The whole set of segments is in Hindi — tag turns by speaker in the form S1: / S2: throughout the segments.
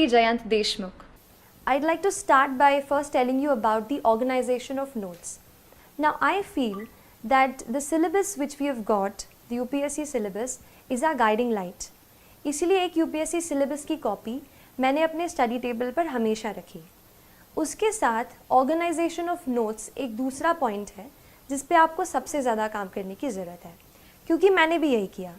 S1: Jayant Deshmukh.
S2: I'd like to start by first telling you about the organization of notes. Now, I feel that the syllabus which we have got, the UPSC syllabus, is our guiding light. इसीलिए एक UPSC syllabus की कॉपी मैंने अपने स्टडी टेबल पर हमेशा रखी. उसके साथ ऑर्गेनाइजेशन ऑफ नोट्स एक दूसरा पॉइंट है जिस पे आपको सबसे ज़्यादा काम करने की ज़रूरत है, क्योंकि मैंने भी यही किया.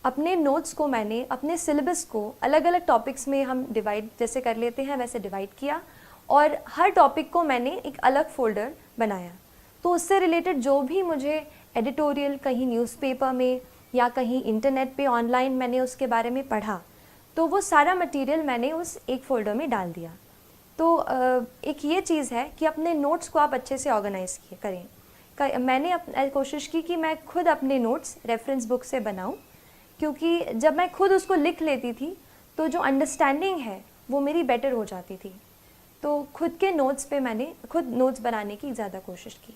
S2: अपने नोट्स को मैंने अपने सिलेबस को अलग अलग टॉपिक्स में हम डिवाइड जैसे कर लेते हैं वैसे डिवाइड किया और हर टॉपिक को मैंने एक अलग फोल्डर बनाया. तो उससे रिलेटेड जो भी मुझे एडिटोरियल कहीं न्यूज़पेपर में या कहीं इंटरनेट पे ऑनलाइन मैंने उसके बारे में पढ़ा, तो वो सारा मटेरियल मैंने उस एक फ़ोल्डर में डाल दिया. तो एक ये चीज़ है कि अपने नोट्स को आप अच्छे से ऑर्गेनाइज़ करें. मैंने कोशिश की कि मैं खुद अपने नोट्स रेफरेंस बुक से बनाऊं, क्योंकि जब मैं खुद उसको लिख लेती थी तो जो अंडरस्टैंडिंग है वो मेरी बेटर हो जाती थी. तो खुद के नोट्स पे मैंने खुद नोट्स बनाने की ज़्यादा कोशिश की.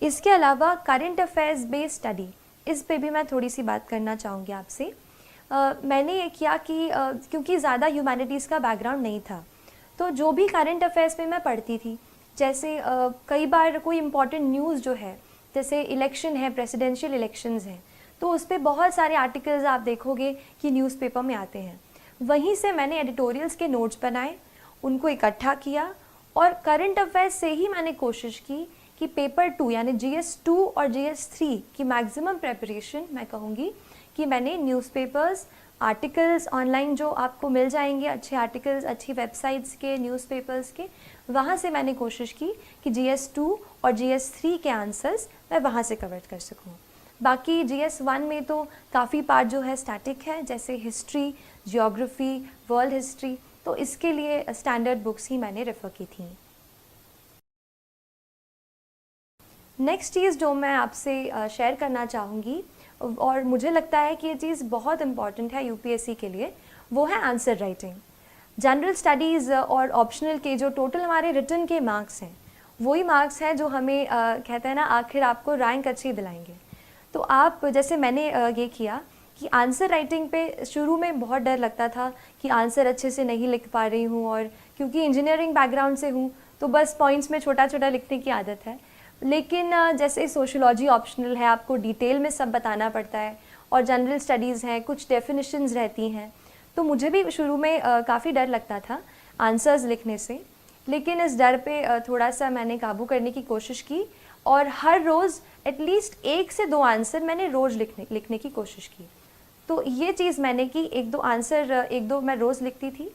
S2: इसके अलावा करंट अफेयर्स बेस्ड स्टडी, इस पे भी मैं थोड़ी सी बात करना चाहूँगी आपसे. मैंने ये किया कि क्योंकि ज़्यादा ह्यूमैनिटीज़ का बैकग्राउंड नहीं था, तो जो भी करंट अफेयर्स पे मैं पढ़ती थी, जैसे कई बार कोई इम्पॉर्टेंट न्यूज़ जो है, जैसे इलेक्शन है, प्रेसिडेंशियल इलेक्शंस हैं, तो उस पर बहुत सारे आर्टिकल्स आप देखोगे कि न्यूज़पेपर में आते हैं. वहीं से मैंने एडिटोरियल्स के नोट्स बनाए, उनको इकट्ठा किया और करंट अफेयर्स से ही मैंने कोशिश की कि पेपर 2 यानी GS 2 और GS 3 की मैक्सिमम प्रेपरेशन मैं कहूँगी कि मैंने न्यूज़पेपर्स, आर्टिकल्स ऑनलाइन जो आपको मिल जाएंगे, अच्छे आर्टिकल्स अच्छी वेबसाइट्स के, न्यूज़पेपर्स के, वहाँ से मैंने कोशिश की कि GS 2 और GS 3 के आंसर्स मैं वहाँ से कवर कर सकूँ. बाकी GS 1 में तो काफ़ी पार्ट जो है स्टैटिक है, जैसे हिस्ट्री, जियोग्राफी, वर्ल्ड हिस्ट्री, तो इसके लिए स्टैंडर्ड बुक्स ही मैंने रेफ़र की थी. नेक्स्ट चीज़ जो मैं आपसे शेयर करना चाहूँगी और मुझे लगता है कि ये चीज़ बहुत इम्पॉर्टेंट है UPSC के लिए, वो है आंसर राइटिंग. जनरल स्टडीज़ और ऑप्शनल के जो टोटल हमारे रिटन के मार्क्स हैं, वही मार्क्स हैं जो हमें कहते हैं ना आखिर आपको रैंक अच्छी दिलाएंगे. तो आप जैसे मैंने ये किया कि आंसर राइटिंग पे शुरू में बहुत डर लगता था कि आंसर अच्छे से नहीं लिख पा रही हूँ, और क्योंकि इंजीनियरिंग बैकग्राउंड से हूँ तो बस पॉइंट्स में छोटा छोटा लिखने की आदत है. लेकिन जैसे सोशियोलॉजी ऑप्शनल है, आपको डिटेल में सब बताना पड़ता है, और जनरल स्टडीज़ हैं, कुछ डेफिनेशंस रहती हैं, तो मुझे भी शुरू में काफ़ी डर लगता था आंसर्स लिखने से. लेकिन इस डर पे थोड़ा सा मैंने काबू करने की कोशिश की और हर रोज़ एटलीस्ट 1 से 2 आंसर मैंने रोज़ लिखने की कोशिश की. तो ये चीज़ मैंने की, 1-2 आंसर 1-2 मैं रोज़ लिखती थी.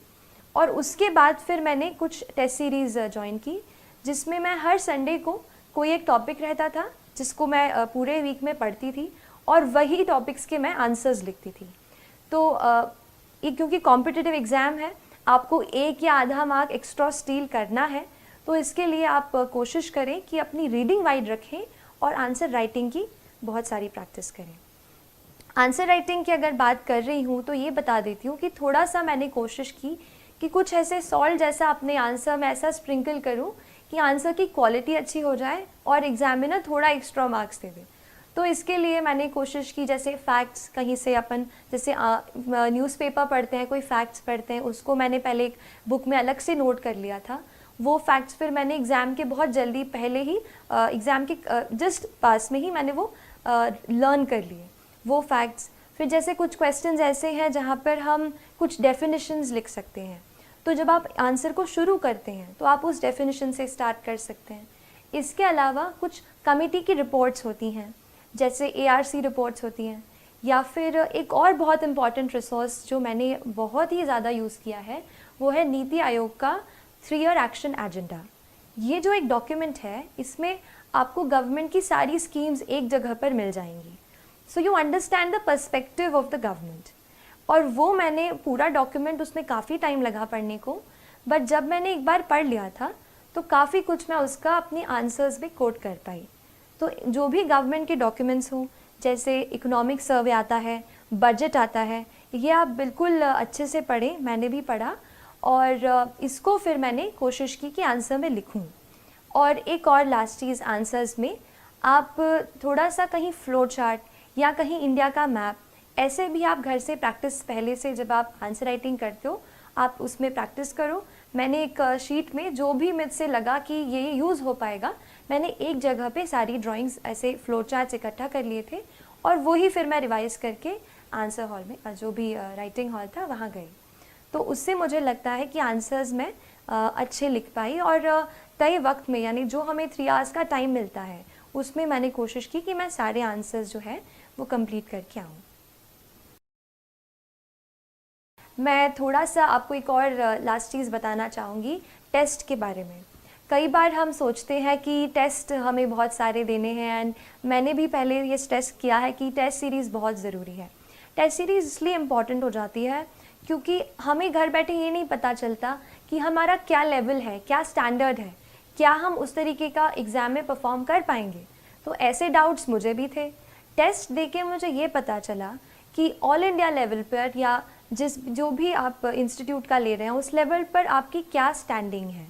S2: और उसके बाद फिर मैंने कुछ टेस्ट सीरीज़ ज्वाइन की, जिसमें मैं हर संडे को कोई एक टॉपिक रहता था जिसको मैं पूरे वीक में पढ़ती थी और वही टॉपिक्स के मैं आंसर्स लिखती थी. तो ये क्योंकि कॉम्पिटिटिव एग्ज़ाम है, आपको 1 या आधा मार्क एक्स्ट्रा स्टील करना है, तो इसके लिए आप कोशिश करें कि अपनी रीडिंग वाइड रखें और आंसर राइटिंग की बहुत सारी प्रैक्टिस करें. आंसर राइटिंग की अगर बात कर रही हूँ तो ये बता देती हूँ कि थोड़ा सा मैंने कोशिश की कि कुछ ऐसे सॉल्ट जैसा अपने आंसर में ऐसा स्प्रिंकल करूँ कि आंसर की क्वालिटी अच्छी हो जाए और एग्जामिनर थोड़ा एक्स्ट्रा मार्क्स दे दे. तो इसके लिए मैंने कोशिश की, जैसे फैक्ट्स कहीं से अपन जैसे न्यूज़पेपर पढ़ते हैं, कोई फैक्ट्स पढ़ते हैं, उसको मैंने पहले एक बुक में अलग से नोट कर लिया था. वो फैक्ट्स फिर मैंने एग्ज़ाम के बहुत जल्दी पहले ही एग्ज़ाम के जस्ट पास में ही मैंने वो लर्न कर लिए वो फैक्ट्स. फिर जैसे कुछ क्वेश्चंस ऐसे हैं जहाँ पर हम कुछ डेफिनेशंस लिख सकते हैं, तो जब आप आंसर को शुरू करते हैं तो आप उस डेफिनेशन से स्टार्ट कर सकते हैं. इसके अलावा कुछ कमेटी की रिपोर्ट्स होती हैं, जैसे ARC रिपोर्ट्स होती हैं, या फिर एक और बहुत इम्पॉर्टेंट रिसोर्स जो मैंने बहुत ही ज़्यादा यूज़ किया है वो है नीति आयोग का 3-year एक्शन एजेंडा. ये जो एक डॉक्यूमेंट है, इसमें आपको गवर्नमेंट की सारी स्कीम्स एक जगह पर मिल जाएंगी. So you understand the perspective of the government. और वो मैंने पूरा डॉक्यूमेंट, उसमें काफ़ी टाइम लगा पढ़ने को, बट जब मैंने एक बार पढ़ लिया था तो काफ़ी कुछ मैं उसका अपनी आंसर्स में कोट कर पाई. तो जो भी गवर्नमेंट के डॉक्यूमेंट्स हों, जैसे इकोनॉमिक सर्वे आता है, बजट आता है, ये आप बिल्कुल अच्छे से पढ़ें. मैंने भी पढ़ा और इसको फिर मैंने कोशिश की कि आंसर में लिखूं. और एक और लास्ट चीज़, आंसर्स में आप थोड़ा सा कहीं फ्लो चार्ट या कहीं इंडिया का मैप ऐसे भी आप घर से प्रैक्टिस पहले से जब आप आंसर राइटिंग करते हो आप उसमें प्रैक्टिस करो। मैंने एक शीट में जो भी मुझसे लगा कि ये यूज़ हो पाएगा, मैंने एक जगह पे सारी ड्राइंग्स ऐसे फ्लो चार्ट्स इकट्ठा कर लिए थे और वही फिर मैं रिवाइज़ करके आंसर हॉल में जो भी राइटिंग हॉल था वहाँ गई। तो उससे मुझे लगता है कि आंसर्स मैं अच्छे लिख पाई और तय वक्त में, यानी जो हमें 3 आवर्स का टाइम मिलता है उसमें मैंने कोशिश की कि मैं सारे आंसर्स जो है वो कंप्लीट करके आऊँ। मैं थोड़ा सा आपको एक और लास्ट चीज़ बताना चाहूँगी टेस्ट के बारे में। कई बार हम सोचते हैं कि टेस्ट हमें बहुत सारे देने हैं एंड मैंने भी पहले ये टेस्ट किया है कि टेस्ट सीरीज़ बहुत ज़रूरी है। टेस्ट सीरीज़ इसलिए इम्पॉर्टेंट हो जाती है क्योंकि हमें घर बैठे ये नहीं पता चलता कि हमारा क्या लेवल है, क्या स्टैंडर्ड है, क्या हम उस तरीके का एग्ज़ाम में परफॉर्म कर पाएंगे। तो ऐसे डाउट्स मुझे भी थे। टेस्ट देके मुझे ये पता चला कि ऑल इंडिया लेवल पर या जो भी आप इंस्टीट्यूट का ले रहे हैं उस लेवल पर आपकी क्या स्टैंडिंग है।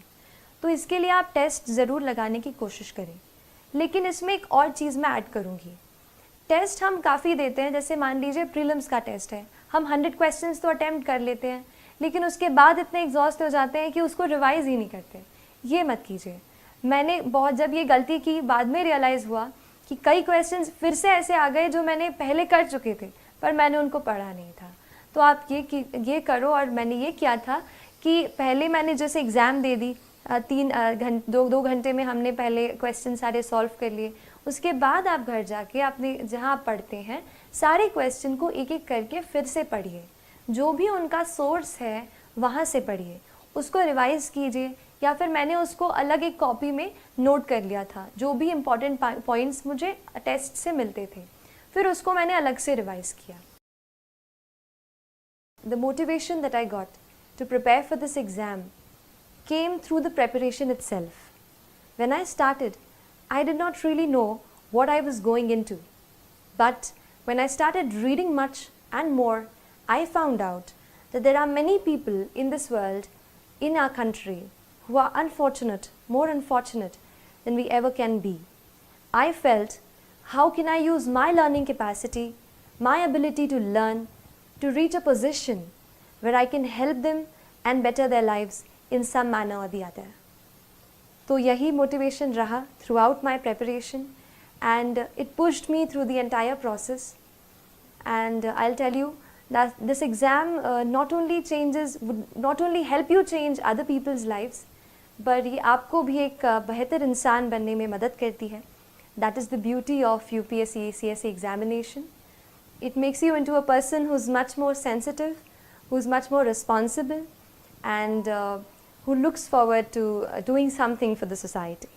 S2: तो इसके लिए आप टेस्ट ज़रूर लगाने की कोशिश करें। लेकिन इसमें एक और चीज़ मैं ऐड करूँगी। टेस्ट हम काफ़ी देते हैं, जैसे मान लीजिए प्रीलिम्स का टेस्ट है, हम 100 क्वेश्चंस तो अटैम्प्ट कर लेते हैं लेकिन उसके बाद इतने एग्जॉस्ट हो जाते हैं कि उसको रिवाइज़ ही नहीं करते। ये मत कीजिए। मैंने बहुत जब ये गलती की बाद में रियलाइज़ हुआ कि कई क्वेश्चंस फिर से ऐसे आ गए जो मैंने पहले कर चुके थे पर मैंने उनको पढ़ा नहीं था। तो आप ये करो। और मैंने ये किया था कि पहले मैंने जैसे एग्ज़ाम दे दी, 2 घंटे में हमने पहले क्वेश्चन सारे सॉल्व कर लिए। उसके बाद आप घर जाके अपने जहाँ आप पढ़ते हैं सारे क्वेश्चन को एक एक करके फिर से पढ़िए, जो भी उनका सोर्स है वहाँ से पढ़िए, उसको रिवाइज़ कीजिए या फिर मैंने उसको अलग एक कॉपी में नोट कर लिया था, जो भी इम्पॉर्टेंट पॉइंट्स मुझे टेस्ट से मिलते थे, फिर उसको मैंने अलग से रिवाइज़ किया। The motivation that I got to prepare for this exam came through the preparation itself. When I started, I did not really know what I was going into. But when I started reading much and more, I found out that there are many people in this world, in our country, who are unfortunate, more unfortunate than we ever can be. I felt, how can I use my learning capacity, my ability to learn, to reach a position where I can help them and better their lives in some manner or the other. तो यही motivation रहा throughout my preparation and it pushed me through the entire process. And I'll tell you that this exam not only help you change other people's lives, but ये आपको भी एक बेहतर इंसान बनने में मदद करती है. That is the beauty of UPSC CSE examination. It makes you into a person who's much more sensitive, who's much more responsible, and who looks forward to doing something for the society.